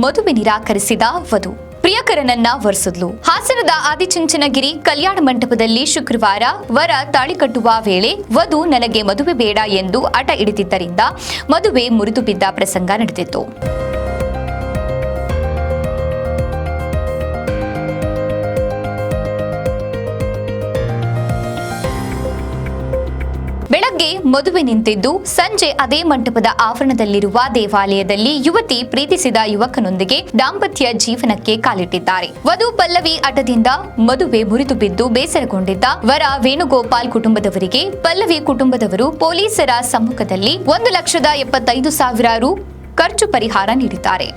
ಮದುವೆ ನಿರಾಕರಿಸಿದ ವಧು, ಪ್ರಿಯಕರನನ್ನ ವರಿಸಿದ್ಲು. ಹಾಸನದ ಆದಿಚುಂಚನಗಿರಿ ಕಲ್ಯಾಣ ಮಂಟಪದಲ್ಲಿ ಶುಕ್ರವಾರ ವರ ತಾಳಿ ಕಟ್ಟುವ ವೇಳೆ ವಧು ನನಗೆ ಮದುವೆ ಬೇಡ ಎಂದು ಹಠ ಹಿಡಿದಿದ್ದರಿಂದ ಮದುವೆ ಮುರಿದು ಬಿದ್ದ ಪ್ರಸಂಗ ನಡೆದಿತ್ತು. ಬೆಳಗ್ಗೆ ಮದುವೆ ನಿಂತಿದ್ದು, ಸಂಜೆ ಅದೇ ಮಂಟಪದ ಆವರಣದಲ್ಲಿರುವ ದೇವಾಲಯದಲ್ಲಿ ಯುವತಿ ಪ್ರೀತಿಸಿದ ಯುವಕನೊಂದಿಗೆ ದಾಂಪತ್ಯ ಜೀವನಕ್ಕೆ ಕಾಲಿಟ್ಟಿದ್ದಾರೆ. ವಧು ಪಲ್ಲವಿ ಹಠದಿಂದ ಮದುವೆ ಮುರಿದು ಬಿದ್ದು ಬೇಸರಗೊಂಡಿದ್ದ ವರ ವೇಣುಗೋಪಾಲ್ ಕುಟುಂಬದವರಿಗೆ ಪಲ್ಲವಿ ಕುಟುಂಬದವರು ಪೊಲೀಸರ ಸಮ್ಮುಖದಲ್ಲಿ 1,75,000 ರು ಖರ್ಚು ಪರಿಹಾರ ನೀಡಿದ್ದಾರೆ.